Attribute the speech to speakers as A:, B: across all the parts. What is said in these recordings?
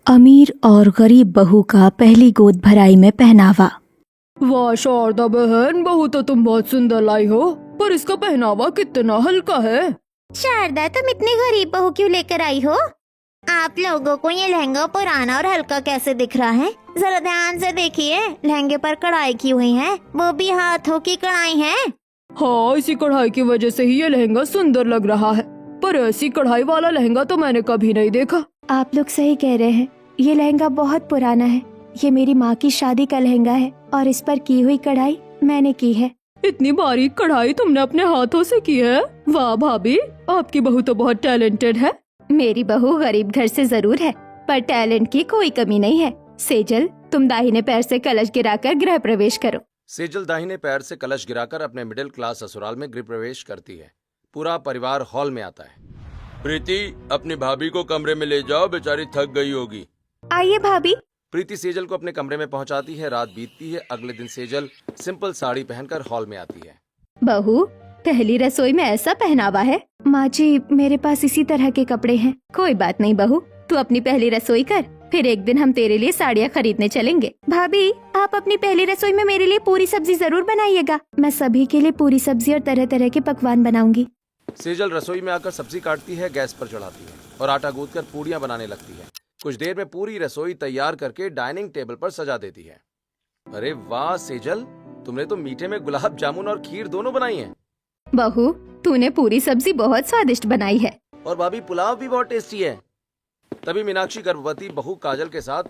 A: अमीर और गरीब बहू का पहली गोद भराई में पहनावा।
B: वाह शारदा बहन, बहू तो तुम बहुत सुंदर लाई हो, पर इसका पहनावा कितना हल्का है।
C: शारदा, तुम इतनी गरीब बहू क्यों लेकर आई हो? आप लोगों को ये लहंगा पुराना और हल्का कैसे दिख रहा है? जरा ध्यान से देखिए, लहंगे पर कढ़ाई की हुई है, वो भी हाथों की कढ़ाई है।
B: हाँ, इसी कढ़ाई की वजह से ही ये लहंगा सुंदर लग रहा है, पर ऐसी कढ़ाई वाला लहंगा तो मैंने कभी नहीं देखा।
A: आप लोग सही कह रहे हैं, ये लहंगा बहुत पुराना है। ये मेरी माँ की शादी का लहंगा है और इस पर की हुई कढ़ाई मैंने की है।
B: इतनी बारीक कढ़ाई तुमने अपने हाथों से की है? वाह भाभी, आपकी बहू तो बहुत टैलेंटेड है।
A: मेरी बहू गरीब घर से जरूर है, पर टैलेंट की कोई कमी नहीं है। सेजल, तुम दाहिने पैर से कलश गिराकर गृह प्रवेश करो।
D: सेजल दाहिने पैर से कलश गिराकर अपने मिडिल क्लास ससुराल में गृह प्रवेश करती है। पूरा परिवार हॉल में आता है। प्रीति, अपनी भाभी को कमरे में ले जाओ, बेचारी थक गई होगी।
A: आइए भाभी।
D: प्रीति सेजल को अपने कमरे में पहुंचाती है। रात बीतती है। अगले दिन सेजल सिंपल साड़ी पहनकर हॉल में आती है।
A: बहू, पहली रसोई में ऐसा पहनावा है? माँ जी, मेरे पास इसी तरह के कपड़े हैं। कोई बात नहीं बहू, तू अपनी पहली रसोई कर, फिर एक दिन हम तेरे लिए साड़ियाँ खरीदने चलेंगे। भाभी, आप अपनी पहली रसोई में मेरे लिए पूरी सब्जी जरूर बनाइएगा। मैं सभी के लिए पूरी सब्जी और तरह तरह के पकवान बनाऊंगी।
D: सेजल रसोई में आकर सब्जी काटती है, गैस पर चढ़ाती है और आटा गूंथकर पूड़ियाँ बनाने लगती है। कुछ देर में पूरी रसोई तैयार करके डाइनिंग टेबल पर सजा देती है। अरे वाह सेजल, तुमने तो मीठे में गुलाब जामुन और खीर दोनों बनाई हैं।
A: बहू, तूने पूरी सब्जी बहुत स्वादिष्ट बनाई है।
D: और भाभी, पुलाव भी बहुत टेस्टी है। तभी मीनाक्षी गर्भवती बहू काजल के साथ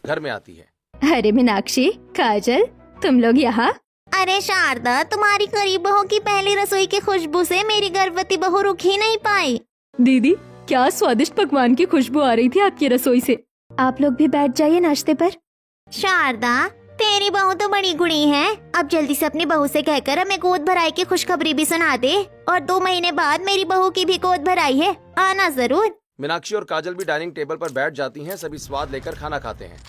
D: घर में आती है।
A: अरे मीनाक्षी, काजल, तुम लोग यहाँ?
C: अरे शारदा, तुम्हारी गरीब बहू की पहली रसोई की खुशबू से मेरी गर्भवती बहू रुक ही नहीं पाई।
B: दीदी, क्या स्वादिष्ट पकवान की खुशबू आ रही थी आपकी रसोई से।
A: आप लोग भी बैठ जाइए नाश्ते पर।
C: शारदा, तेरी बहू तो बड़ी गुणी है। अब जल्दी से अपनी बहू से कहकर हमें गोद भराई की खुशखबरी भी सुना दे। और 2 महीने बाद मेरी बहू की भी गोद भराई है, आना जरूर।
D: मीनाक्षी और काजल भी डाइनिंग टेबल पर बैठ जाती हैं। सभी स्वाद लेकर खाना खाते हैं।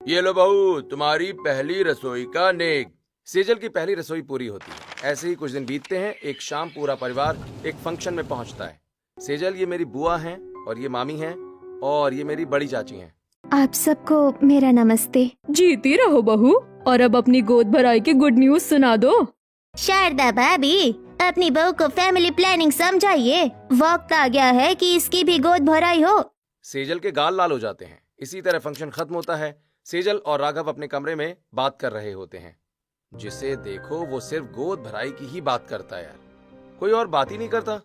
D: ये लो बहू, तुम्हारी पहली रसोई का नेक। सेजल की पहली रसोई पूरी होती है। ऐसे ही कुछ दिन बीतते हैं। एक शाम पूरा परिवार एक फंक्शन में पहुंचता है। सेजल, ये मेरी बुआ हैं और ये मामी हैं और ये मेरी बड़ी चाची हैं।
A: आप सबको मेरा नमस्ते।
B: जीती रहो बहू, और अब अपनी गोद भराई की गुड न्यूज सुना दो।
C: शारदा भाभी, अपनी बहू को फैमिली प्लानिंग समझाइए। वक्त आ गया है कि इसकी भी गोद भराई हो।
D: सेजल के गाल लाल हो जाते हैं। इसी तरह फंक्शन खत्म होता है। सेजल और राघव अपने कमरे में बात कर रहे होते हैं। जिसे देखो वो सिर्फ गोद भराई की ही बात करता है यार, कोई और बात ही नहीं करता।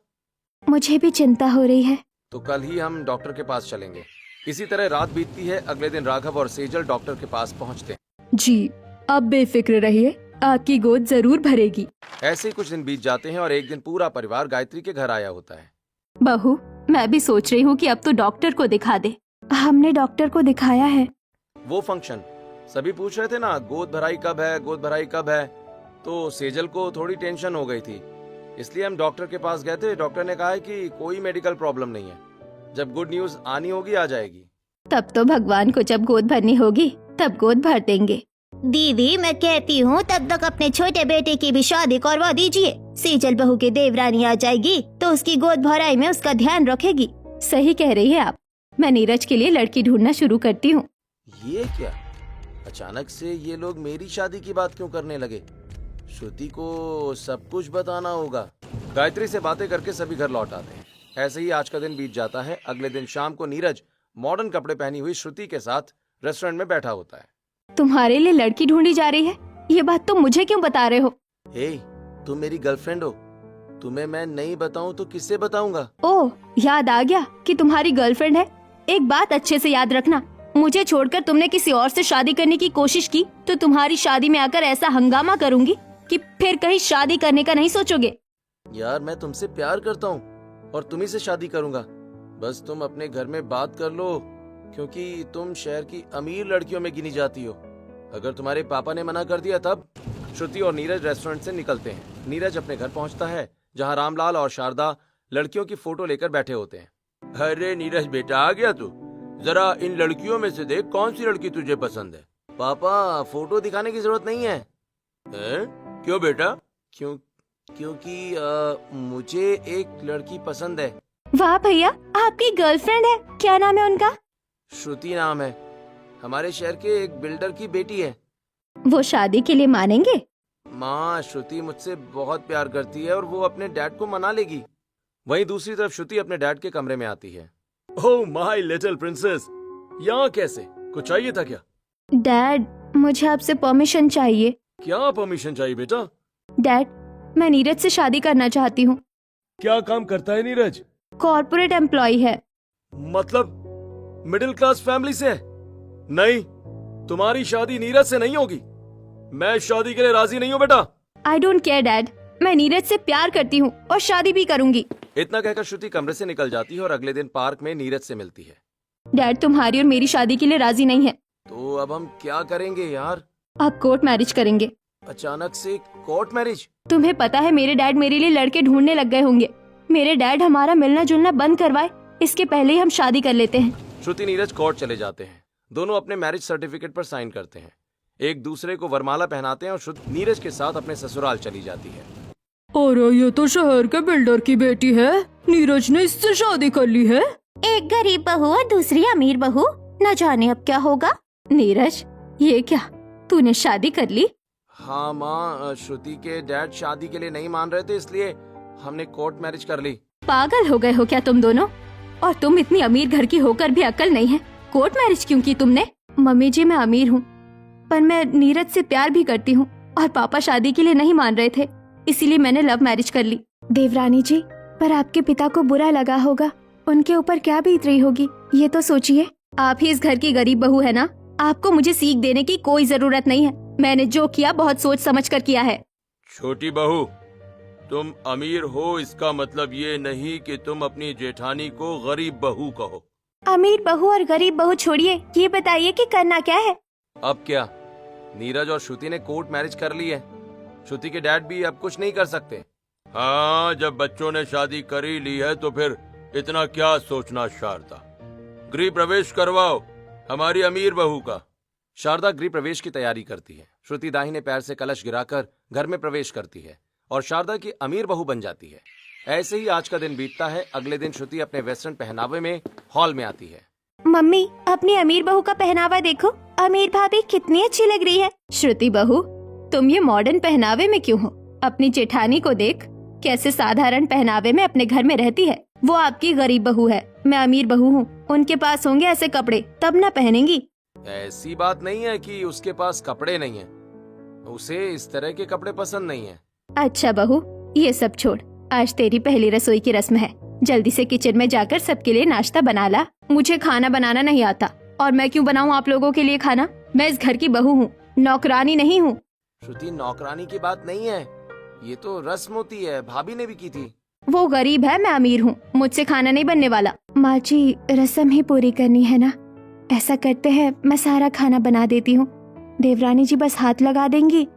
A: मुझे भी चिंता हो रही है।
D: तो कल ही हम डॉक्टर के पास चलेंगे। इसी तरह रात बीतती है। अगले दिन राघव और सेजल डॉक्टर के पास पहुंचते हैं।
B: जी, अब बेफिक्र रहिए, आपकी गोद जरूर भरेगी।
D: ऐसे ही कुछ दिन बीत जाते हैं और एक दिन पूरा परिवार गायत्री के घर आया होता है।
A: बहू, मैं भी सोच रही हूँ कि अब तो डॉक्टर को दिखा दे। हमने डॉक्टर को दिखाया है।
D: वो फंक्शन सभी पूछ रहे थे ना, गोद भराई कब है, गोद भराई कब है। तो सेजल को थोड़ी टेंशन हो गई थी, इसलिए हम डॉक्टर के पास गए थे। डॉक्टर ने कहा है कि कोई मेडिकल प्रॉब्लम नहीं है, जब गुड न्यूज आनी होगी आ जाएगी।
A: तब तो भगवान को जब गोद भरनी होगी तब गोद भर देंगे।
C: दीदी, मैं कहती हूँ तब तक अपने छोटे बेटे की भी शादी करवा दीजिए। सेजल बहू के देवरानी आ जाएगी तो उसकी गोद भराई में उसका ध्यान रखेगी।
A: सही कह रही है आप। मैं नीरज के लिए लड़की ढूंढना शुरू करती हूँ।
D: ये क्या, अचानक से ये लोग मेरी शादी की बात क्यों करने लगे? श्रुति को सब कुछ बताना होगा। गायत्री से बातें करके सभी घर लौट आते हैं। ऐसे ही आज का दिन बीत जाता है। अगले दिन शाम को नीरज मॉडर्न कपड़े पहनी हुई श्रुति के साथ रेस्टोरेंट में बैठा होता है।
A: तुम्हारे लिए लड़की ढूंढी जा रही है, ये बात तुम मुझे क्यों बता रहे हो?
D: हे, तुम मेरी गर्लफ्रेंड हो। तुम्हें मैं नहीं बताऊं तो किससे बताऊंगा?
A: ओह, याद आ गया कि तुम्हारी गर्लफ्रेंड है। एक बात अच्छे से याद रखना, मुझे छोड़कर तुमने किसी और से शादी करने की कोशिश की तो तुम्हारी शादी में आकर ऐसा हंगामा करूंगी कि फिर कहीं शादी करने का नहीं सोचोगे।
D: यार, मैं तुमसे प्यार करता हूँ और तुम्ही से शादी करूंगा। बस तुम अपने घर में बात कर लो, क्योंकि तुम शहर की अमीर लड़कियों में गिनी जाती हो। अगर तुम्हारे पापा ने मना कर दिया तब। श्रुति और नीरज रेस्टोरेंट से निकलते हैं। नीरज अपने घर पहुंचता है, जहां रामलाल और शारदा लड़कियों की फोटो लेकर बैठे होते हैं। अरे नीरज बेटा, आ गया तू? जरा इन लड़कियों में से देख कौन सी लड़की तुझे पसंद है। पापा, फोटो दिखाने की जरूरत नहीं है। क्यों बेटा? क्योंकि मुझे एक लड़की पसंद है।
A: वाह भैया, आपकी गर्लफ्रेंड है, क्या नाम है उनका?
D: श्रुति नाम है, हमारे शहर के एक बिल्डर की बेटी है।
A: वो शादी के लिए मानेंगे?
D: माँ, श्रुति मुझसे बहुत प्यार करती है और वो अपने डैड को मना लेगी। वहीं दूसरी तरफ श्रुति अपने डैड के कमरे में आती है। ओह माय लिटिल प्रिंसेस, यहाँ कैसे? कुछ चाहिए था क्या?
A: डैड, मुझे आपसे परमिशन चाहिए।
D: क्या परमिशन चाहिए बेटा?
A: डैड, मैं नीरज से शादी करना चाहती हूँ।
D: क्या काम करता है नीरज?
A: कॉर्पोरेट एम्प्लॉय है।
D: मतलब मिडिल क्लास फैमिली से है? नहीं, तुम्हारी शादी नीरज से नहीं होगी। मैं शादी के लिए राजी नहीं हूँ बेटा।
A: आई डोंट केयर डैड, मैं नीरज से प्यार करती हूँ और शादी भी करूंगी।
D: इतना कहकर श्रुति कमरे से निकल जाती है और अगले दिन पार्क में नीरज से मिलती है।
A: डैड, तुम्हारी और मेरी शादी के लिए राजी नहीं है।
D: तो अब हम क्या करेंगे यार?
A: आप कोर्ट मैरिज करेंगे।
D: अचानक से कोर्ट मैरिज?
A: तुम्हें पता है मेरे डैड मेरे लिए लड़के ढूंढने लग गए होंगे। मेरे डैड हमारा मिलना जुलना बंद करवाए, इसके पहले ही हम शादी कर लेते हैं।
D: श्रुति नीरज कोर्ट चले जाते हैं। दोनों अपने मैरिज सर्टिफिकेट पर साइन करते हैं, एक दूसरे को वरमाला पहनाते हैं और श्रुति नीरज के साथ अपने ससुराल चली जाती है।
B: और ये तो शहर के बिल्डर की बेटी है, नीरज ने इससे शादी कर ली है।
C: एक गरीब बहू और दूसरी अमीर बहू, न जाने अब क्या होगा।
A: नीरज, ये क्या, तूने शादी कर ली?
D: हाँ माँ, श्रुति के डैड शादी के लिए नहीं मान रहे थे, इसलिए हमने कोर्ट मैरिज कर ली।
A: पागल हो गए हो क्या तुम दोनों? और तुम इतनी अमीर घर की होकर भी अक्ल नहीं है, कोर्ट मैरिज क्यों की तुमने? मम्मी जी, मैं अमीर हूँ, पर मैं नीरज से प्यार भी करती हूँ और पापा शादी के लिए नहीं मान रहे थे, इसीलिए मैंने लव मैरिज कर ली। देवरानी जी, पर आपके पिता को बुरा लगा होगा, उनके ऊपर क्या बीत रही होगी, ये तो सोचिए। आप ही इस घर की गरीब बहू है ना, आपको मुझे सीख देने की कोई जरूरत नहीं है। मैंने जो किया बहुत सोच समझ कर किया है।
D: छोटी बहू, तुम अमीर हो इसका मतलब ये नहीं कि तुम अपनी जेठानी को गरीब बहू कहो।
A: अमीर बहू और गरीब बहू छोड़िए, ये बताइए कि करना क्या है?
D: अब क्या, नीरज और श्रुति ने कोर्ट मैरिज कर ली है, श्रुति के डैड भी अब कुछ नहीं कर सकते। हाँ, जब बच्चों ने शादी कर ही ली है तो फिर इतना क्या सोचना। शारदा, गृह प्रवेश करवाओ हमारी अमीर बहू का। शारदा गृह प्रवेश की तैयारी करती है। श्रुति दाहिने पैर से कलश गिराकर घर में प्रवेश करती है और शारदा की अमीर बहू बन जाती है। ऐसे ही आज का दिन बीतता है। अगले दिन श्रुति अपने वेस्टर्न पहनावे में हॉल में आती है।
A: मम्मी, अपनी अमीर बहू का पहनावा देखो, अमीर भाभी कितनी अच्छी लग रही है। श्रुति बहू, तुम ये मॉडर्न पहनावे में क्यों हो? अपनी जेठानी को देख, कैसे साधारण पहनावे में अपने घर में रहती है। वो आपकी गरीब बहू है, मैं अमीर बहू हूँ। उनके पास होंगे ऐसे कपड़े, तब ना पहनेंगी।
D: ऐसी बात नहीं है कि उसके पास कपड़े नहीं है, उसे इस तरह के कपड़े पसंद नहीं है।
A: अच्छा बहू, ये सब छोड़, आज तेरी पहली रसोई की रस्म है। जल्दी से किचन में जाकर सबके लिए नाश्ता बना ला। मुझे खाना बनाना नहीं आता, और मैं क्यों बनाऊं आप लोगों के लिए खाना? मैं इस घर की बहू हूँ, नौकरानी नहीं हूँ।
D: श्रुति, नौकरानी की बात नहीं है, ये तो रस्म होती है, भाभी ने भी की थी।
A: वो गरीब है, मैं अमीर हूँ, मुझसे खाना नहीं बनने वाला। माँ जी, रस्म ही पूरी करनी है ना? ऐसा करते हैं, मैं सारा खाना बना देती हूँ। देवरानी जी बस हाथ लगा देंगी,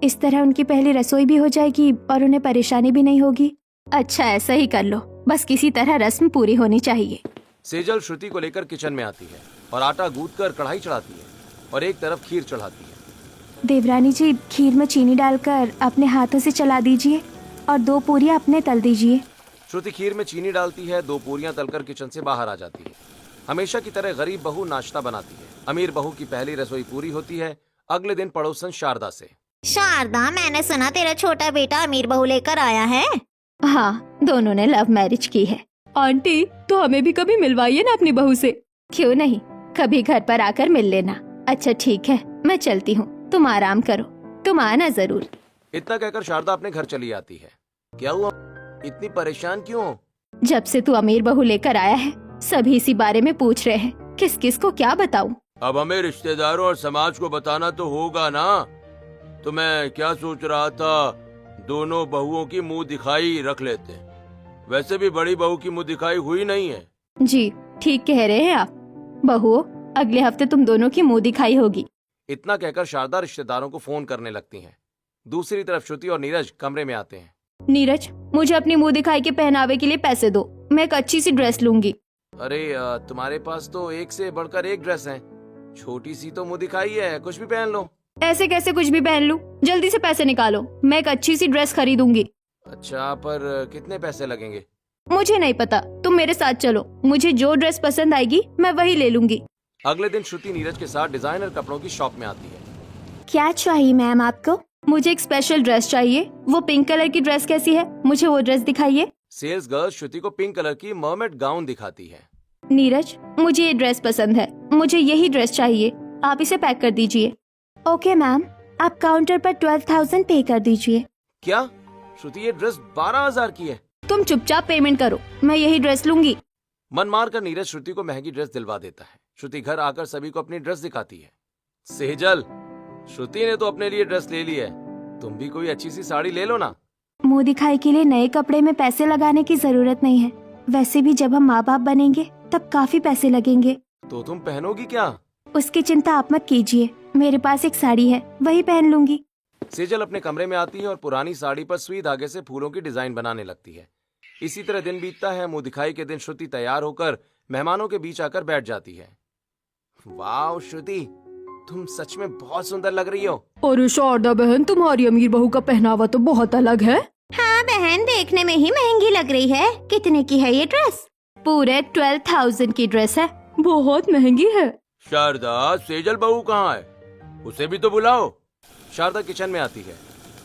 A: इस तरह उनकी पहली रसोई भी हो जाएगी और उन्हें परेशानी भी नहीं होगी। अच्छा, ऐसा ही कर लो, बस किसी तरह रस्म पूरी होनी चाहिए।
D: सेजल श्रुति को लेकर किचन में आती है और आटा गूंथकर कढ़ाई चढ़ाती है और एक तरफ खीर चढ़ाती है।
A: देवरानी जी, खीर में चीनी डालकर अपने हाथों से चला दीजिए और 2 पूरियां अपने तल दीजिए।
D: श्रुति खीर में चीनी डालती है, 2 पूरियां तलकर किचन से बाहर आ जाती है। हमेशा की तरह गरीब बहू नाश्ता बनाती है। अमीर बहू की पहली रसोई पूरी होती है। अगले दिन पड़ोसन शारदा से,
C: शारदा, मैंने सुना तेरा छोटा बेटा अमीर बहू लेकर आया है।
A: हाँ, दोनों ने लव मैरिज की है।
B: आंटी, तो हमें भी कभी मिलवाइए ना अपनी बहू से।
A: क्यों नहीं, कभी घर पर आकर मिल लेना। अच्छा ठीक है, मैं चलती हूँ, तुम आराम करो, तुम आना जरूर।
D: इतना कहकर शारदा अपने घर चली आती है। क्या हुआ, इतनी परेशान क्यों हो?
A: जब से तू अमीर बहू लेकर आया है, सभी इसी बारे में पूछ रहे हैं, किस किस को क्या बताऊं?
D: अब हमें रिश्तेदारों और समाज को बताना तो होगा ना। तो मैं क्या सोच रहा था, दोनों बहुओं की मुंह दिखाई रख लेते हैं। वैसे भी बड़ी बहू की मुंह दिखाई हुई नहीं है।
A: जी, ठीक कह रहे हैं आप। बहुओं, अगले हफ्ते तुम दोनों की मुंह दिखाई होगी।
D: इतना कहकर शारदा रिश्तेदारों को फोन करने लगती है। दूसरी तरफ श्रुति और नीरज कमरे में आते हैं।
A: नीरज, मुझे अपनी मुंह दिखाई के पहनावे के लिए पैसे दो, मैं एक अच्छी सी ड्रेस लूंगी।
D: अरे तुम्हारे पास तो एक से बढ़कर एक ड्रेस है, छोटी सी तो मुंह दिखाई है, कुछ भी पहन लो।
A: ऐसे कैसे कुछ भी पहन लूं? जल्दी से पैसे निकालो, मैं एक अच्छी सी ड्रेस खरीदूंगी।
D: अच्छा, पर कितने पैसे लगेंगे?
A: मुझे नहीं पता, तुम मेरे साथ चलो, मुझे जो ड्रेस पसंद आएगी मैं वही ले लूंगी।
D: अगले दिन श्रुति नीरज के साथ डिजाइनर कपड़ों की शॉप में आती है।
A: क्या चाहिए मैम आपको? मुझे एक स्पेशल ड्रेस चाहिए। वो पिंक कलर की ड्रेस कैसी है? मुझे वो ड्रेस दिखाइए।
D: सेल्स गर्ल श्रुति को पिंक कलर की मर्मेड गाउन दिखाती है।
A: नीरज, मुझे ये ड्रेस पसंद है, मुझे यही ड्रेस चाहिए, आप इसे पैक कर दीजिए। ओके मैम, आप काउंटर पर 12,000 पे कर दीजिए।
D: क्या? श्रुति ये ड्रेस 12,000 की है।
A: तुम चुपचाप पेमेंट करो, मैं यही ड्रेस लूंगी।
D: मन मार कर नीरज श्रुति को महंगी ड्रेस दिलवा देता है। श्रुति घर आकर सभी को अपनी ड्रेस दिखाती है। सेजल, श्रुति ने तो अपने लिए ड्रेस ले ली है, तुम भी कोई अच्छी सी साड़ी ले लो ना।
A: मुंह दिखाई के लिए नए कपड़े में पैसे लगाने की जरूरत नहीं है। वैसे भी जब हम माँ बाप बनेंगे तब काफी पैसे लगेंगे।
D: तो तुम पहनोगी क्या?
A: उसकी चिंता आप मत कीजिए, मेरे पास एक साड़ी है, वही पहन लूंगी।
D: सेजल अपने कमरे में आती है और पुरानी साड़ी पर सुई धागे से फूलों की डिजाइन बनाने लगती है। इसी तरह दिन बीतता है। मुंह दिखाई के दिन श्रुति तैयार होकर मेहमानों के बीच आकर बैठ जाती है। वाह श्रुति, तुम सच में बहुत सुंदर लग रही हो।
B: अरे शारदा बहन, तुम्हारी अमीर बहू का पहनावा तो बहुत अलग है।
C: हाँ बहन, देखने में ही महंगी लग रही है। कितने की है ये ड्रेस?
A: पूरे 12,000 की ड्रेस है।
B: बहुत महंगी है।
D: शारदा, सेजल बहू कहाँ है? उसे भी तो बुलाओ। शारदा किचन में आती है,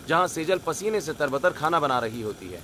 D: जहाँ सेजल पसीने से तरबतर खाना बना रही होती है।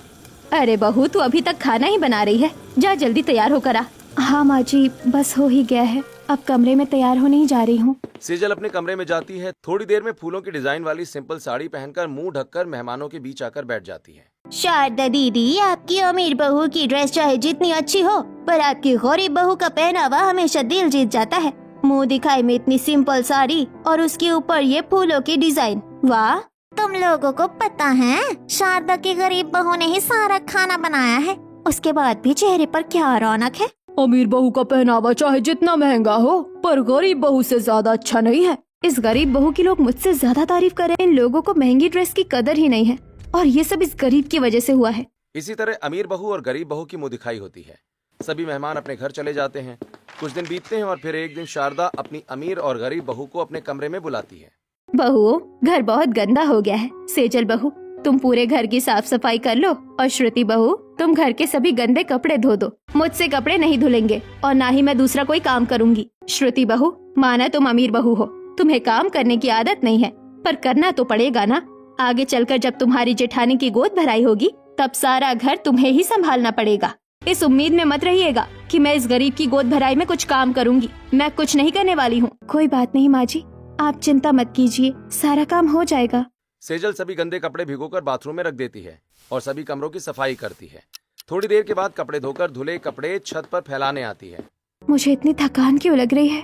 A: अरे बहू, तू अभी तक खाना ही बना रही है, जा जल्दी तैयार होकर आ। हाँ माँ जी, बस हो ही गया है, अब कमरे में तैयार होने ही जा रही हूँ।
D: सेजल अपने कमरे में जाती है। थोड़ी देर में फूलों की डिजाइन वाली सिंपल साड़ी पहनकर मुंह ढककर मेहमानों के बीच आकर बैठ जाती है।
C: शारदा दीदी, आपकी अमीर बहू की ड्रेस चाहे जितनी अच्छी हो, पर आपकी गरीब बहू का पहनावा हमेशा दिल जीत जाता है। मुंह दिखाई में इतनी सिंपल साड़ी और उसके ऊपर ये फूलों की डिजाइन, वाह। तुम लोगों को पता है, शारदा की गरीब बहू ने ही सारा खाना बनाया है, उसके बाद भी चेहरे पर क्या रौनक है।
B: अमीर बहू का पहनावा चाहे जितना महंगा हो, पर गरीब बहू से ज्यादा अच्छा नहीं है।
A: इस गरीब बहू की लोग मुझसे ज्यादा तारीफ कर रहे हैं। इन लोगों को महंगी ड्रेस की कदर ही नहीं है, और ये सब इस गरीब की वजह से हुआ है।
D: इसी तरह अमीर बहू और गरीब बहू की मुंह दिखाई होती है। सभी मेहमान अपने घर चले जाते हैं। कुछ दिन बीतते हैं और फिर एक दिन शारदा अपनी अमीर और गरीब बहू को अपने कमरे में बुलाती है।
A: बहू, घर बहुत गंदा हो गया है। सेजल बहू, तुम पूरे घर की साफ सफाई कर लो, और श्रुति बहू, तुम घर के सभी गंदे कपड़े धो दो। मुझसे कपड़े नहीं धुलेंगे और ना ही मैं दूसरा कोई काम करूंगी। श्रुति बहू, माना तुम अमीर बहू हो, तुम्हें काम करने की आदत नहीं है, पर करना तो पड़ेगा ना। आगे चलकर जब तुम्हारी जेठानी की गोद भराई होगी, तब सारा घर तुम्हें ही संभालना पड़ेगा। इस उम्मीद में मत रहिएगा कि मैं इस गरीब की गोद भराई में कुछ काम करूंगी। मैं कुछ नहीं करने वाली हूँ। कोई बात नहीं माँ जी, आप चिंता मत कीजिए, सारा काम हो जाएगा।
D: सेजल सभी गंदे कपड़े भिगोकर बाथरूम में रख देती है और सभी कमरों की सफाई करती है। थोड़ी देर के बाद कपड़े धोकर धुले कपड़े छत पर फैलाने आती है।
A: मुझे इतनी थकान क्यों लग रही है,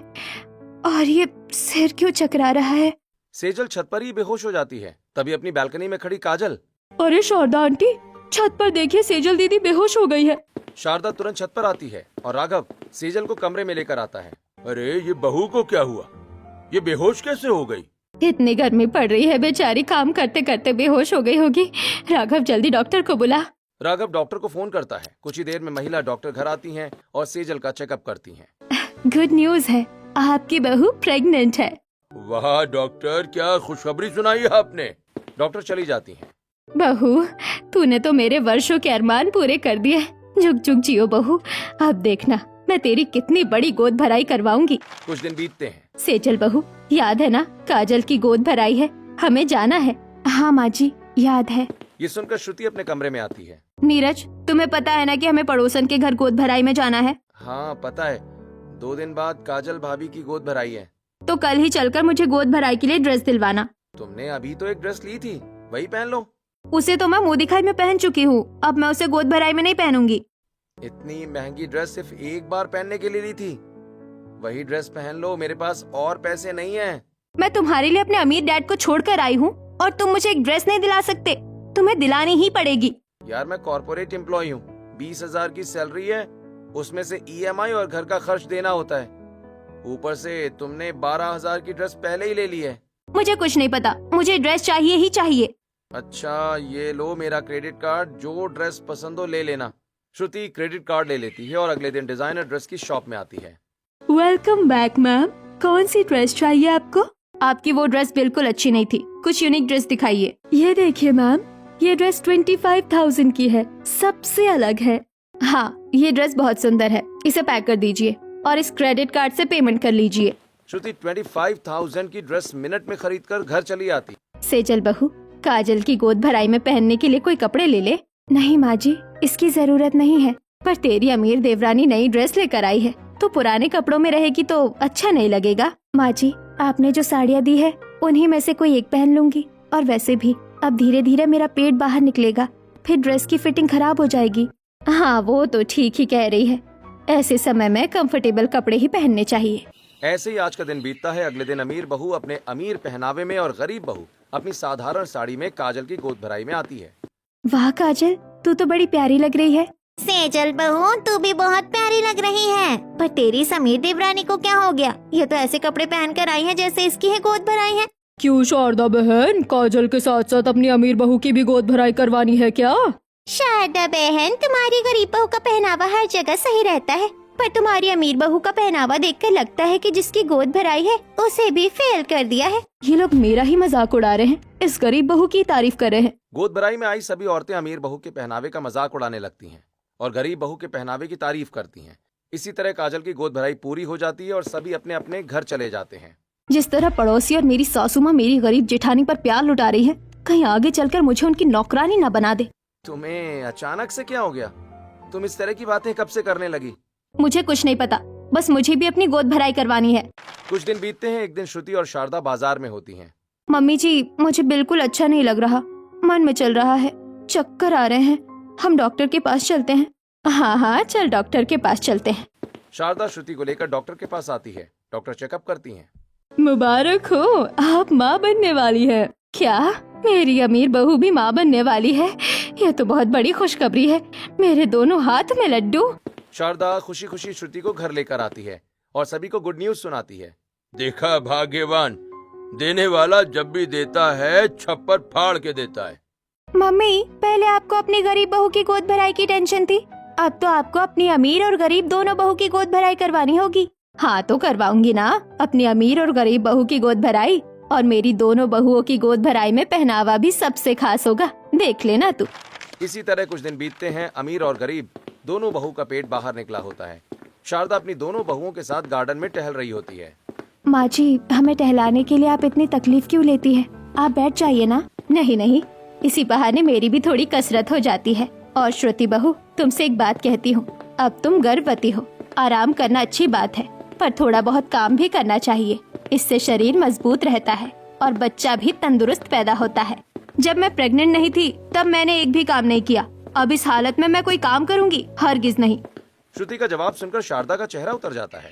A: और ये सिर क्यों चकरा रहा है?
D: सेजल छत पर ही बेहोश हो जाती है। तभी अपनी बालकनी में खड़ी काजल,
B: अरे शारदा आंटी, छत पर देखिए, सेजल दीदी बेहोश हो गई है।
D: शारदा तुरंत छत पर आती है और राघव सेजल को कमरे में लेकर आता है। अरे ये बहू को क्या हुआ? ये बेहोश कैसे हो गई?
A: इतनी गर्मी पड़ रही है, बेचारी काम करते करते बेहोश हो गई होगी। राघव, जल्दी डॉक्टर को बुला।
D: राघव डॉक्टर को फोन करता है। कुछ ही देर में महिला डॉक्टर घर आती हैं और सेजल का चेकअप करती हैं।
A: गुड न्यूज है, आपकी बहू प्रेग्नेंट है।
D: वाह डॉक्टर, क्या खुशखबरी सुनाई है आपने। डॉक्टर चली जाती हैं।
A: बहू, तूने तो मेरे वर्षों के अरमान पूरे कर दिए। झुक झुक जियो बहू, अब देखना मैं तेरी कितनी बड़ी गोद भराई करवाऊंगी।
D: कुछ दिन बीतते हैं।
A: सेजल बहू, याद है ना, काजल की गोद भराई है, हमें जाना है। हाँ माँ जी, याद है।
D: ये सुनकर श्रुति अपने कमरे में आती है।
A: नीरज, तुम्हें पता है ना कि हमें पड़ोसन के घर गोद भराई में जाना है?
D: हाँ पता है, 2 दिन बाद काजल भाभी की गोद भराई है।
A: तो कल ही चलकर मुझे गोद भराई के लिए ड्रेस दिलवाना।
D: तुमने अभी तो एक ड्रेस ली थी, वही पहन लो।
A: उसे तो मैं मुंह दिखाई में पहन चुकी हूँ, अब मैं उसे गोद भराई में नहीं पहनूंगी।
D: इतनी महंगी ड्रेस सिर्फ एक बार पहनने के लिए ली थी, वही ड्रेस पहन लो। मेरे पास और पैसे नहीं हैं।
A: मैं तुम्हारे लिए अपने अमीर डैड को छोड़कर आई हूँ और तुम मुझे एक ड्रेस नहीं दिला सकते, तुम्हें दिलानी ही पड़ेगी।
D: यार मैं कॉर्पोरेट एम्प्लॉय हूँ, 20,000 की सैलरी है, उसमें से EMI और घर का खर्च देना होता है। ऊपर से तुमने 12,000 की ड्रेस पहले ही ले ली है।
A: मुझे कुछ नहीं पता, मुझे ड्रेस चाहिए ही चाहिए।
D: अच्छा ये लो मेरा क्रेडिट कार्ड, जो ड्रेस पसंद हो ले लेना। श्रुति क्रेडिट कार्ड ले लेती है और अगले दिन डिजाइनर ड्रेस की शॉप में आती है।
B: वेलकम बैक मैम, कौन सी ड्रेस चाहिए आपको?
A: आपकी वो ड्रेस बिल्कुल अच्छी नहीं थी, कुछ यूनिक ड्रेस दिखाइए।
B: ये देखिए मैम, ये ड्रेस 25,000 की है, सबसे अलग है।
A: हाँ, ये ड्रेस बहुत सुंदर है, इसे पैक कर दीजिए और इस क्रेडिट कार्ड से पेमेंट कर लीजिए।
D: श्रुति 25,000 की ड्रेस मिनट में खरीद कर घर चली आती।
A: सेजल बहू, काजल की गोद भराई में पहनने के लिए कोई कपड़े ले ले। नहीं माँ जी, इसकी जरूरत नहीं है, पर तेरी अमीर देवरानी नई ड्रेस लेकर आई है तो पुराने कपड़ों में रहेगी तो अच्छा नहीं लगेगा। माँ जी, आपने जो साड़ियाँ दी है उन्हीं में से कोई एक पहन लूंगी। और वैसे भी अब धीरे धीरे मेरा पेट बाहर निकलेगा, फिर ड्रेस की फिटिंग खराब हो जाएगी। हाँ, वो तो ठीक ही कह रही है, ऐसे समय में कंफर्टेबल कपड़े ही पहनने चाहिए।
D: ऐसे ही आज का दिन बीतता है। अगले दिन अमीर बहू अपने अमीर पहनावे में और गरीब बहू अपनी साधारण साड़ी में काजल की गोद भराई में आती है।
A: वाह काजल, तू तो बड़ी प्यारी लग रही है।
C: सेजल बहू, तू भी बहुत प्यारी लग रही है। पर तेरी समीर देवरानी को क्या हो गया? ये तो ऐसे कपड़े पहन कर आई है जैसे इसकी है गोद भराई है।
B: क्यों शारदा बहन, काजल के साथ साथ अपनी अमीर बहू की भी गोद भराई करवानी है क्या?
C: शारदा बहन, तुम्हारी गरीब बहू का पहनावा हर जगह सही रहता है, पर तुम्हारी अमीर बहू का पहनावा देखकर लगता है कि जिसकी गोद भराई है उसे भी फेल कर दिया है।
A: ये लोग मेरा ही मजाक उड़ा रहे हैं, इस गरीब बहू की तारीफ कर रहे हैं।
D: गोद भराई में आई सभी औरतें अमीर बहू के पहनावे का मजाक उड़ाने लगती हैं और गरीब बहू के पहनावे की तारीफ करती हैं। इसी तरह काजल की गोद भराई पूरी हो जाती है और सभी अपने अपने घर चले जाते हैं।
A: जिस तरह पड़ोसी और मेरी सासू माँ मेरी गरीब जेठानी पर प्यार लुटा रही है, कहीं आगे चलकर मुझे उनकी नौकरानी न बना दे।
D: तुम्हें अचानक से क्या हो गया? तुम इस तरह की बातें कब से करने लगी?
A: मुझे कुछ नहीं पता, बस मुझे भी अपनी गोद भराई करवानी है।
D: कुछ दिन बीतते हैं। एक दिन श्रुति और शारदा बाजार में होती हैं।
A: मम्मी जी, मुझे बिल्कुल अच्छा नहीं लग रहा, मन में चल रहा है, चक्कर आ रहे हैं, हम डॉक्टर के पास चलते हैं। हाँ हाँ, चल डॉक्टर के पास चलते हैं।
D: शारदा श्रुति को लेकर डॉक्टर के पास आती है। डॉक्टर चेकअप करती हैं।
B: मुबारक हो, आप माँ बनने वाली है।
A: क्या मेरी अमीर बहू भी माँ बनने वाली है? यह तो बहुत बड़ी खुशखबरी है, मेरे दोनों हाथ में लड्डू।
D: शारदा खुशी खुशी श्रुति को घर लेकर आती है और सभी को गुड न्यूज सुनाती है। देखा भाग्यवान, देने वाला जब भी देता है छप्पर फाड़ के देता है।
A: मम्मी, पहले आपको अपनी गरीब बहू की गोद भराई की टेंशन थी, अब तो आपको अपनी अमीर और गरीब दोनों बहू की गोद भराई करवानी होगी। हाँ तो करवाऊंगी ना, अपनी अमीर और गरीब बहू की गोद भराई, और मेरी दोनों बहुओं की गोद भराई में पहनावा भी सबसे खास होगा, देख लेना तू।
D: इसी तरह कुछ दिन बीतते हैं। अमीर और गरीब दोनों बहू का पेट बाहर निकला होता है। शारदा अपनी दोनों बहुओं के साथ गार्डन में टहल रही होती है।
A: माँ जी, हमें टहलाने के लिए आप इतनी तकलीफ क्यों लेती है? आप बैठ जाइए ना। नहीं नहीं, इसी बहाने मेरी भी थोड़ी कसरत हो जाती है। और श्रुति बहू, तुमसे एक बात कहती हूँ, अब तुम गर्भवती हो, आराम करना अच्छी बात है, पर थोड़ा बहुत काम भी करना चाहिए, इससे शरीर मजबूत रहता है और बच्चा भी तंदुरुस्त पैदा होता है। जब मैं प्रेग्नेंट नहीं थी तब मैंने एक भी काम नहीं किया, अब इस हालत में मैं कोई काम करूँगी? हरगिज नहीं।
D: श्रुति का जवाब सुनकर शारदा का चेहरा उतर जाता है।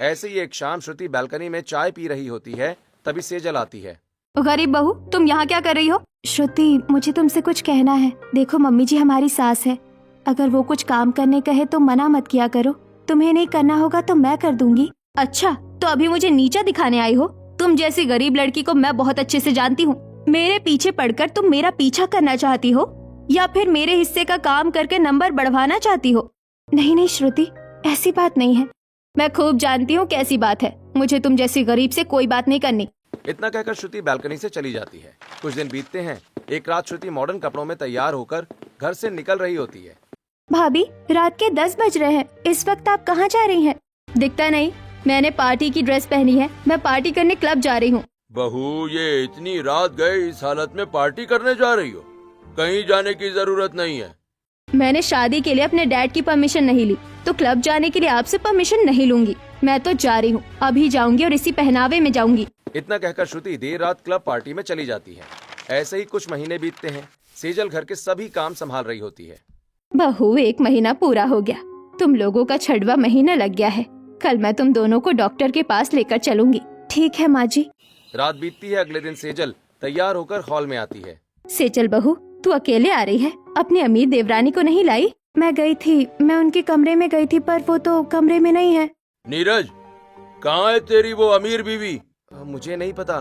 D: ऐसे ही एक शाम श्रुति बालकनी में चाय पी रही होती है, तभी सेजल आती है।
A: गरीब बहू, तुम यहाँ क्या कर रही हो? श्रुति, मुझे तुमसे कुछ कहना है। देखो मम्मी जी हमारी सास है, अगर वो कुछ काम करने कहे तो मना मत किया करो, तुम्हें नहीं करना होगा तो मैं कर दूंगी। अच्छा, तो अभी मुझे नीचा दिखाने आई हो? तुम जैसी गरीब लड़की को मैं बहुत अच्छे से जानती हूँ। मेरे पीछे पड़कर तुम मेरा पीछा करना चाहती हो या फिर मेरे हिस्से का काम करके नंबर बढ़वाना चाहती हो? नहीं नहीं श्रुति, ऐसी बात नहीं है, मैं खूब जानती हूँ कैसी बात है, मुझे तुम जैसी गरीब से कोई बात नहीं करनी।
D: इतना कहकर श्रुति बालकनी से चली जाती है। कुछ दिन बीतते हैं। एक रात श्रुति मॉडर्न कपड़ों में तैयार होकर घर से निकल रही होती है।
A: भाभी, रात के 10 बज रहे हैं, इस वक्त आप कहाँ जा रही हैं? दिखता नहीं, मैंने पार्टी की ड्रेस पहनी है, मैं पार्टी करने क्लब जा रही हूँ।
D: बहू, ये इतनी रात गए इस हालत में पार्टी करने जा रही हो? कहीं जाने की जरूरत नहीं है।
A: मैंने शादी के लिए अपने डैड की परमिशन नहीं ली, तो क्लब जाने के लिए आपसे परमिशन नहीं लूंगी। मैं तो जा रही हूँ, अभी जाऊंगी और इसी पहनावे में जाऊंगी।
D: इतना कहकर श्रुति देर रात क्लब पार्टी में चली जाती है। ऐसे ही कुछ महीने बीतते हैं। सेजल घर के सभी काम संभाल रही होती है।
A: बहू, 1 महीना पूरा हो गया, तुम लोगों का 6वां महीना लग गया है, कल मैं तुम दोनों को डॉक्टर के पास लेकर चलूंगी। ठीक है माँ जी।
D: रात बीतती है। अगले दिन सेजल तैयार होकर हॉल में आती है।
A: सेजल बहू, तू अकेले आ रही है, अपनी अमीर देवरानी को नहीं लाई? मैं गई थी, मैं उनके कमरे में गई थी, पर वो तो कमरे में नहीं है।
D: नीरज, कहाँ है तेरी वो अमीर बीवी? मुझे नहीं पता,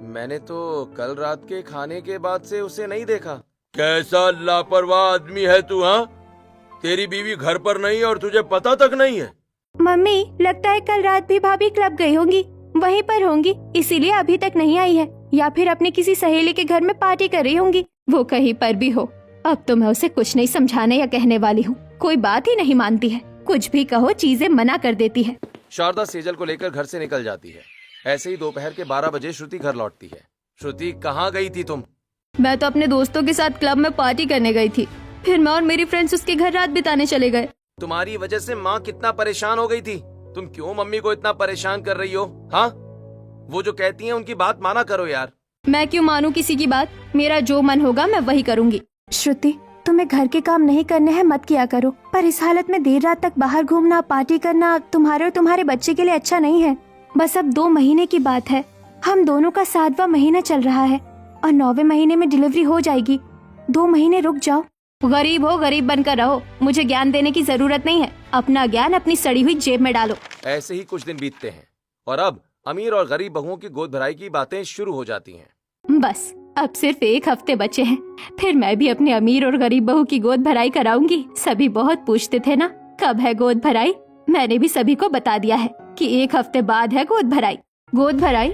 D: मैंने तो कल रात के खाने के बाद से उसे नहीं देखा। कैसा लापरवाह आदमी है तू, हाँ? तेरी बीवी घर पर नहीं और तुझे पता तक नहीं है?
A: मम्मी, लगता है कल रात भी भाभी क्लब गई होंगी, वहीं पर होंगी, इसीलिए अभी तक नहीं आई है, या फिर अपनी किसी सहेली के घर में पार्टी कर रही होंगी। वो कहीं पर भी हो, अब तो मैं उसे कुछ नहीं समझाने या कहने वाली हूँ, कोई बात ही नहीं मानती है, कुछ भी कहो चीजें मना कर देती है।
D: शारदा सेजल को लेकर घर से निकल जाती है। ऐसे ही दोपहर के 12 बजे श्रुति घर लौटती है। श्रुति, कहाँ गई थी तुम?
A: मैं तो अपने दोस्तों के साथ क्लब में पार्टी करने गई थी। फिर मैं और मेरी फ्रेंड्स उसके घर रात बिताने चले गए।
D: तुम्हारी वजह से माँ कितना परेशान हो गई थी। तुम क्यों मम्मी को इतना परेशान कर रही हो? हाँ, वो जो कहती हैं उनकी बात माना करो यार।
A: मैं क्यों मानूं किसी की बात? मेरा जो मन होगा मैं वही करूंगी। श्रुति, तुम्हें घर के काम नहीं करने हैं मत किया करो, पर इस हालत में देर रात तक बाहर घूमना, पार्टी करना तुम्हारे और तुम्हारे बच्चे के लिए अच्छा नहीं है। बस अब 2 महीने की बात है। हम दोनों का 7वां महीना चल रहा है और 9वें महीने में डिलीवरी हो जाएगी। 2 महीने रुक जाओ। गरीब हो गरीब बनकर रहो, मुझे ज्ञान देने की जरूरत नहीं है। अपना ज्ञान अपनी सड़ी हुई जेब में डालो।
D: ऐसे ही कुछ दिन बीतते हैं और अब अमीर और गरीब बहुओं की गोद भराई की बातें शुरू हो जाती हैं।
A: बस अब सिर्फ 1 हफ्ते बचे हैं, फिर मैं भी अपने अमीर और गरीब बहू की गोद भराई कराऊंगी। सभी बहुत पूछते थे ना कब है गोद भराई। मैंने भी सभी को बता दिया है कि 1 हफ्ते बाद है गोद भराई। गोद भराई,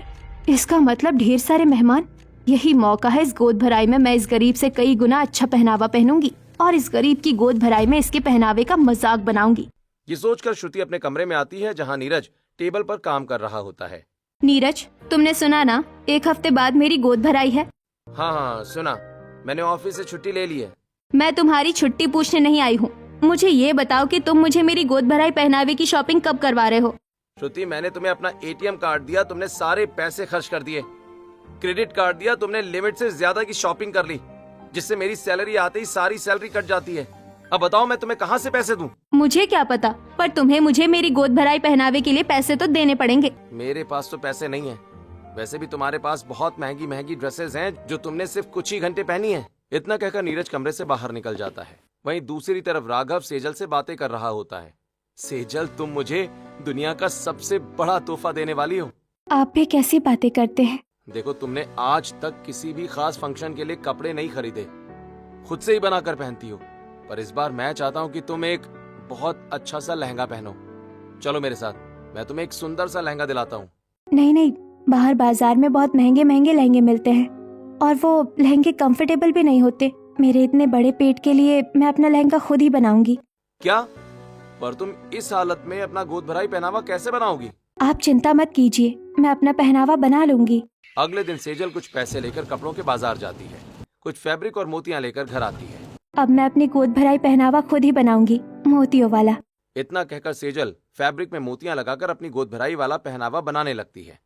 A: इसका मतलब ढेर सारे मेहमान। यही मौका है, इस गोद भराई में मैं इस गरीब से कई गुना अच्छा पहनावा पहनूंगी और इस गरीब की गोद भराई में इसके पहनावे का मजाक बनाऊंगी।
D: ये सोचकर श्रुति अपने कमरे में आती है जहाँ नीरज टेबल पर काम कर रहा होता है।
A: नीरज, तुमने सुना ना 1 हफ्ते बाद मेरी गोद भराई है?
D: हाँ, सुना। मैंने ऑफिस से छुट्टी ले ली है।
A: मैं तुम्हारी छुट्टी पूछने नहीं आई हूँ। मुझे ये बताओ कि तुम मुझे मेरी गोद भराई पहनावे की शॉपिंग कब करवा रहे हो?
D: श्रुति, मैंने तुम्हें अपना ATM कार्ड दिया, तुमने सारे पैसे खर्च कर दिए। क्रेडिट कार्ड दिया, तुमने लिमिट से ज्यादा की शॉपिंग कर ली, जिससे मेरी सैलरी आते ही सारी सैलरी कट जाती है। अब बताओ मैं तुम्हें कहाँ से पैसे दूं?
A: मुझे क्या पता, पर तुम्हें मुझे मेरी गोद भराई पहनावे के लिए पैसे तो देने पड़ेंगे।
D: मेरे पास तो पैसे नहीं है। वैसे भी तुम्हारे पास बहुत महंगी महंगी ड्रेसेस हैं जो तुमने सिर्फ कुछ ही घंटे पहनी है। इतना कहकर नीरज कमरे से बाहर निकल जाता है। वहीं दूसरी तरफ राघव सेजल से बातें कर रहा होता है। सेजल, तुम मुझे दुनिया का सबसे बड़ा तोहफा देने वाली हो।
A: आप भी कैसी बातें करते हैं?
D: देखो, तुमने आज तक किसी भी खास फंक्शन के लिए कपड़े नहीं खरीदे, खुद से ही बनाकर पहनती हो। पर इस बार मैं चाहता हूँ कि तुम एक बहुत अच्छा सा लहंगा पहनो। चलो मेरे साथ, मैं तुम्हें एक सुंदर सा लहंगा दिलाता हूँ।
A: नहीं नहीं, बाहर बाजार में बहुत महंगे महंगे लहंगे मिलते हैं और वो लहंगे कंफर्टेबल भी नहीं होते। मेरे इतने बड़े पेट के लिए मैं अपना लहंगा खुद ही बनाऊंगी।
D: क्या? पर तुम इस हालत में अपना गोद भराई पहनावा कैसे बनाओगी?
A: आप चिंता मत कीजिए, मैं अपना पहनावा बना लूंगी।
D: अगले दिन सेजल कुछ पैसे लेकर कपड़ों के बाजार जाती है, कुछ फैब्रिक और मोतियां लेकर घर आती है।
A: अब मैं अपनी गोद भराई पहनावा खुद ही बनाऊंगी, मोतियों वाला।
D: इतना कहकर सेजल फैब्रिक में मोतियां लगाकर अपनी गोद भराई वाला पहनावा बनाने लगती है।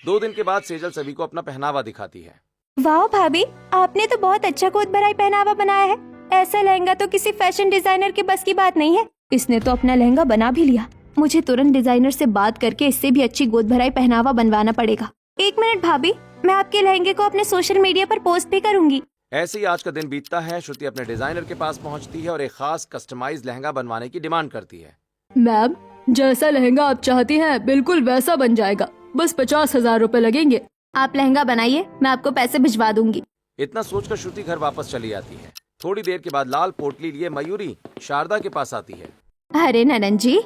D: 2 दिन के बाद सेजल सभी को अपना पहनावा दिखाती है।
A: वाह भाभी, आपने तो बहुत अच्छा गोद भराई पहनावा बनाया है। ऐसा लहंगा तो किसी फैशन डिजाइनर के बस की बात नहीं है। इसने तो अपना लहंगा बना भी लिया। मुझे तुरंत डिजाइनर से बात करके इससे भी अच्छी गोद भराई पहनावा बनवाना पड़ेगा। 1 मिनट भाभी, मैं आपके लहंगे को अपने सोशल मीडिया पर पोस्ट भी करूंगी।
D: ऐसे ही आज का दिन बीतता है। श्रुति अपने डिजाइनर के पास पहुंचती है और एक खास कस्टमाइज लहंगा बनवाने की डिमांड करती है।
B: मैम, जैसा लहंगा आप चाहती हैं बिल्कुल वैसा बन जाएगा, बस 50,000 रुपए लगेंगे।
A: आप लहंगा बनाइए, मैं आपको पैसे भिजवा दूंगी।
D: इतना सोचकर श्रुति घर वापस चली आती है। थोड़ी देर के बाद लाल पोटली लिए मयूरी शारदा के पास आती है।
A: अरे ननन जी,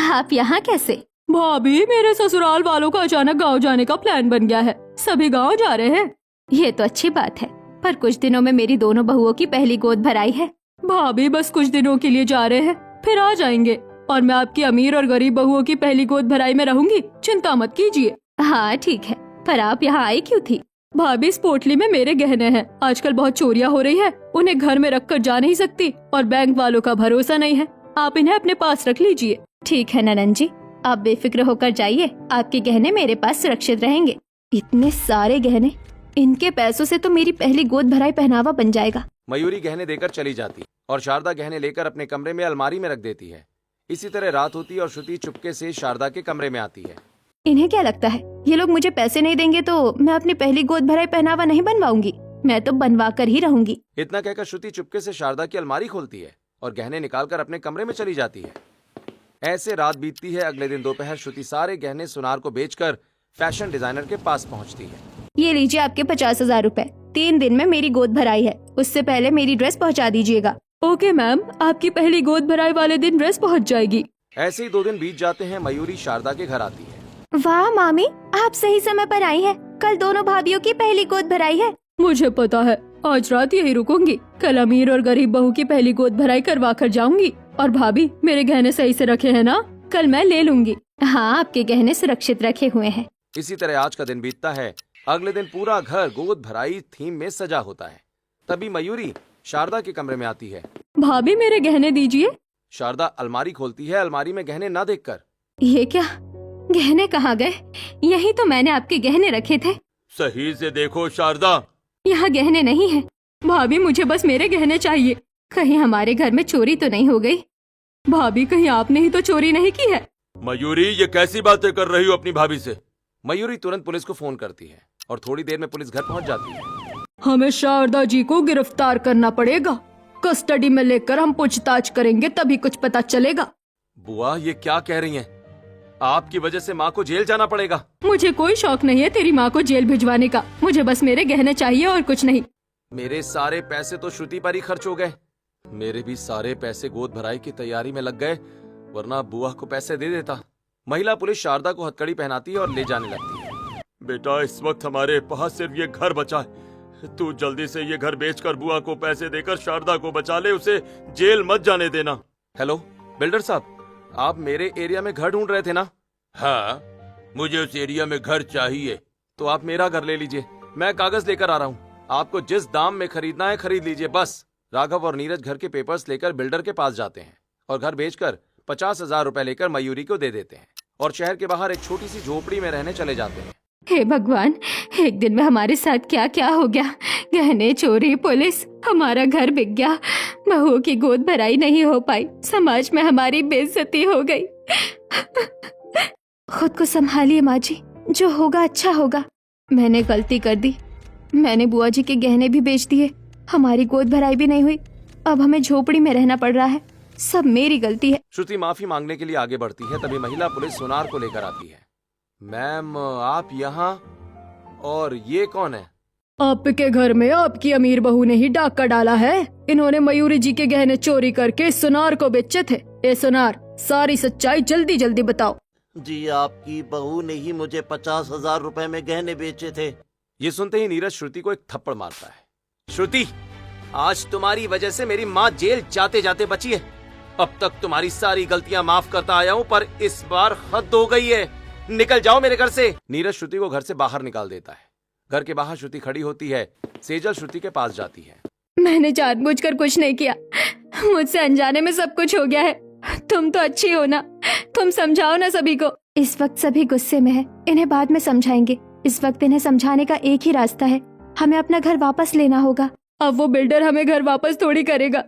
A: आप यहाँ कैसे?
B: भाभी, मेरे ससुराल वालों का अचानक गांव जाने का प्लान बन गया है। सभी गांव जा रहे हैं।
A: ये तो अच्छी बात है, पर कुछ दिनों में मेरी दोनों बहुओं की पहली गोद भराई है।
B: भाभी, बस कुछ दिनों के लिए जा रहे हैं, फिर आ जाएंगे और मैं आपकी अमीर और गरीब बहुओं की पहली गोद भराई में रहूंगी। चिंता मत कीजिए।
A: हाँ ठीक है, पर आप यहाँ आई क्यों थी?
B: भाभी, इस पोटली में मेरे गहने हैं। आजकल बहुत चोरियां हो रही है, उन्हें घर में रख कर जा नहीं सकती और बैंक वालों का भरोसा नहीं है। आप इन्हें अपने पास रख लीजिए।
A: ठीक है ननन जी, आप बेफिक्र होकर जाइए, आपके गहने मेरे पास सुरक्षित रहेंगे। इतने सारे गहने, इनके पैसों से तो मेरी पहली गोद भराई पहनावा बन जाएगा।
D: मयूरी गहने देकर चली जाती और शारदा गहने लेकर अपने कमरे में अलमारी में रख देती है। इसी तरह रात होती है और श्रुति चुपके से शारदा के कमरे में आती है।
A: इन्हें क्या लगता है, ये लोग मुझे पैसे नहीं देंगे तो मैं अपनी पहली गोद भराई पहनावा नहीं बनवाऊंगी? मैं तो बनवा कर ही रहूंगी।
D: इतना कहकर श्रुति चुपके से शारदा की अलमारी खोलती है और गहने निकालकर अपने कमरे में चली जाती है। ऐसे रात बीतती है। अगले दिन दोपहर श्रुति सारे गहने सुनार को बेचकर फैशन डिजाइनर के पास पहुंचती है।
A: ये लीजिए आपके 50,000 रुपए। 3 दिन में मेरी गोद भराई है, उससे पहले मेरी ड्रेस पहुंचा दीजिएगा।
B: ओके मैम, आपकी पहली गोद भराई वाले दिन ड्रेस पहुंच जाएगी।
D: ऐसे ही 2 दिन बीत जाते हैं। मयूरी शारदा के घर आती है।
A: वाह मामी, आप सही समय पर आई हैं। कल दोनों भाभियों की पहली गोद भराई है।
B: मुझे पता है, आज रात यही रुकूंगी। कल अमीर और गरीब बहू की पहली गोद भराई करवा कर जाऊंगी। और भाभी मेरे गहने सही से रखे हैं ना? कल मैं ले लूंगी।
A: हाँ, आपके गहने सुरक्षित रखे हुए हैं।
D: इसी तरह आज का दिन बीतता है। अगले दिन पूरा घर गोद भराई थीम में सजा होता है। तभी मयूरी शारदा के कमरे में आती है।
B: भाभी मेरे गहने दीजिए।
D: शारदा अलमारी खोलती है, अलमारी में गहने ना देखकर।
A: ये क्या, गहने कहाँ गए? यही तो मैंने आपके गहने रखे थे।
D: सही से देखो शारदा।
A: यहाँ गहने नहीं है।
B: भाभी मुझे बस मेरे गहने चाहिए।
A: कहीं हमारे घर में चोरी तो नहीं हो गई?
B: भाभी कहीं आपने ही तो चोरी नहीं की है?
D: मयूरी ये कैसी बातें कर रही हो अपनी भाभी से? मयूरी तुरंत पुलिस को फोन करती है और थोड़ी देर में पुलिस घर पहुंच जाती है।
B: हमें शारदा जी को गिरफ्तार करना पड़ेगा। कस्टडी में लेकर हम पूछताछ करेंगे, तभी कुछ पता चलेगा।
D: बुआ ये क्या कह रही हैं? आपकी वजह से माँ को जेल जाना पड़ेगा।
B: मुझे कोई शौक नहीं है तेरी माँ को जेल भिजवाने का। मुझे बस मेरे गहने चाहिए और कुछ नहीं।
D: मेरे सारे पैसे तो श्रुति पर ही खर्च हो गए। मेरे भी सारे पैसे गोद भराई की तैयारी में लग गए, वरना बुआ को पैसे दे देता। महिला पुलिस शारदा को हथकड़ी पहनाती है और ले जाने लगती है। बेटा इस वक्त हमारे पास सिर्फ ये घर बचा है। तू जल्दी से ये घर बेचकर बुआ को पैसे देकर शारदा को बचा ले, उसे जेल मत जाने देना। हेलो बिल्डर साहब, आप मेरे एरिया में घर ढूंढ रहे थे ना? हाँ, मुझे उस एरिया में घर चाहिए। तो आप मेरा घर ले लीजिए, मैं कागज लेकर आ रहा हूँ। आपको जिस दाम में खरीदना है खरीद लीजिए बस। राघव और नीरज घर के पेपर्स लेकर बिल्डर के पास जाते हैं और घर बेचकर 50,000 रुपए लेकर मयूरी को दे देते हैं और शहर के बाहर एक छोटी सी झोपड़ी में रहने चले जाते हैं।
A: हे भगवान, एक दिन में हमारे साथ क्या क्या हो गया। गहने चोरी, पुलिस, हमारा घर बिक गया, बहुओं की गोद भराई नहीं हो पाई, समाज में हमारी बेइज्जती हो गई। खुद को संभालिए माँ जी, जो होगा अच्छा होगा। मैंने गलती कर दी। मैंने बुआ जी के गहने भी बेच दिए, हमारी गोद भराई भी नहीं हुई, अब हमें झोपड़ी में रहना पड़ रहा है। सब मेरी गलती है।
D: श्रुति माफी मांगने के लिए आगे बढ़ती है, तभी महिला पुलिस सुनार को लेकर आती है। मैम आप यहाँ, और ये कौन है?
B: आपके घर में आपकी अमीर बहू ने ही डाका डाला है। इन्होंने मयूरी जी के गहने चोरी करके सुनार को बेचे थे। ए सुनार, सारी सच्चाई जल्दी जल्दी बताओ।
E: जी आपकी बहू ने ही मुझे 50,000 रुपए में गहने बेचे थे।
D: ये सुनते ही नीरज श्रुति को एक थप्पड़ मारता है। श्रुति, आज तुम्हारी वजह से मेरी माँ जेल जाते जाते बची है। अब तक तुम्हारी सारी गलतियां माफ करता आया हूँ, पर इस बार हद हो गई है। निकल जाओ मेरे घर से। नीरज श्रुति को घर से बाहर निकाल देता है। घर के बाहर श्रुति खड़ी होती है। सेजल श्रुति के पास जाती है।
B: मैंने जानबूझकर कुछ नहीं किया, मुझसे अनजाने में सब कुछ हो गया है। तुम तो अच्छी हो ना, तुम समझाओ ना सभी को।
A: इस वक्त सभी गुस्से में है, इन्हें बाद में समझाएंगे। इस वक्त इन्हें समझाने का एक ही रास्ता है, हमें अपना घर वापस लेना होगा।
B: अब वो बिल्डर हमें घर वापस थोड़ी करेगा,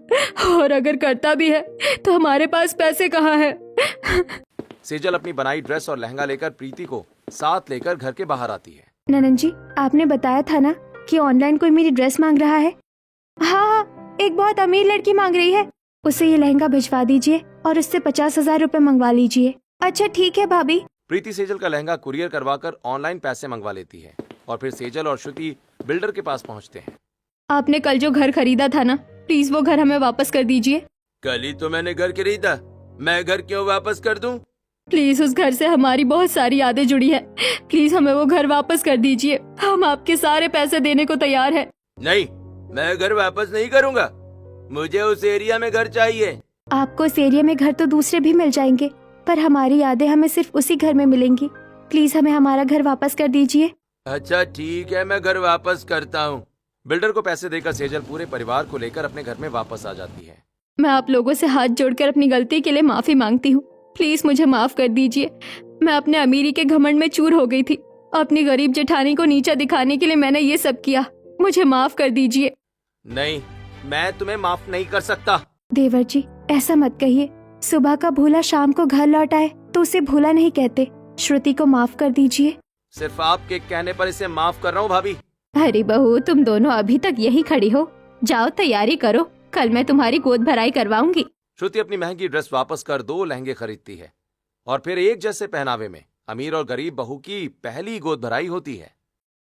B: और अगर करता भी है तो हमारे पास पैसे कहाँ है।
D: सेजल अपनी बनाई ड्रेस और लहंगा लेकर प्रीति को साथ लेकर घर के बाहर आती है।
A: ननन जी, आपने बताया था ना कि ऑनलाइन कोई मेरी ड्रेस मांग रहा है। हाँ, एक बहुत अमीर लड़की मांग रही है। उसे ये लहंगा भिजवा दीजिए और उससे 50,000 रुपए मंगवा लीजिए। अच्छा ठीक है भाभी।
D: प्रीति सेजल का लहंगा कुरियर करवाकर ऑनलाइन पैसे मंगवा लेती है और फिर सेजल और श्रुति बिल्डर के पास पहुंचते हैं।
B: आपने कल जो घर खरीदा था ना, प्लीज वो घर हमें वापस कर दीजिए।
D: कल ही तो मैंने घर खरीदा, मैं घर क्यों वापस कर दूं?
B: प्लीज, उस घर से हमारी बहुत सारी यादें जुड़ी है। प्लीज हमें वो घर वापस कर दीजिए। हम आपके सारे पैसे देने को तैयार हैं।
D: नहीं, मैं घर वापस नहीं करूंगा। मुझे उस एरिया में घर चाहिए।
A: आपको इस एरिया में घर तो दूसरे भी मिल जाएंगे, पर हमारी यादें हमें सिर्फ उसी घर में मिलेंगी। प्लीज हमें हमारा घर वापस कर दीजिए।
D: अच्छा ठीक है, मैं घर वापस करता हूँ। बिल्डर को पैसे देकर सेजल पूरे परिवार को लेकर अपने घर में वापस आ जाती है।
B: मैं आप लोगों से हाथ जोड़कर अपनी गलती के लिए माफी मांगती हूँ। प्लीज मुझे माफ कर दीजिए। मैं अपने अमीरी के घमंड में चूर हो गई थी। अपनी गरीब जेठानी को नीचा दिखाने के लिए मैंने ये सब किया। मुझे माफ कर दीजिए।
D: नहीं, मैं तुम्हें माफ नहीं कर सकता।
A: देवर जी, ऐसा मत कहिए। सुबह का भूला शाम को घर लौट आए तो उसे भूला नहीं कहते। श्रुति को माफ कर दीजिए।
D: सिर्फ आपके कहने पर इसे माफ कर रहा हूँ भाभी।
A: अरे बहू, तुम दोनों अभी तक यही खड़ी हो। जाओ तैयारी करो, कल मैं तुम्हारी गोद भराई करवाऊंगी।
D: श्रुति अपनी महंगी ड्रेस वापस कर 2 लहंगे खरीदती है और फिर एक जैसे पहनावे में अमीर और गरीब बहू की पहली गोद भराई होती है।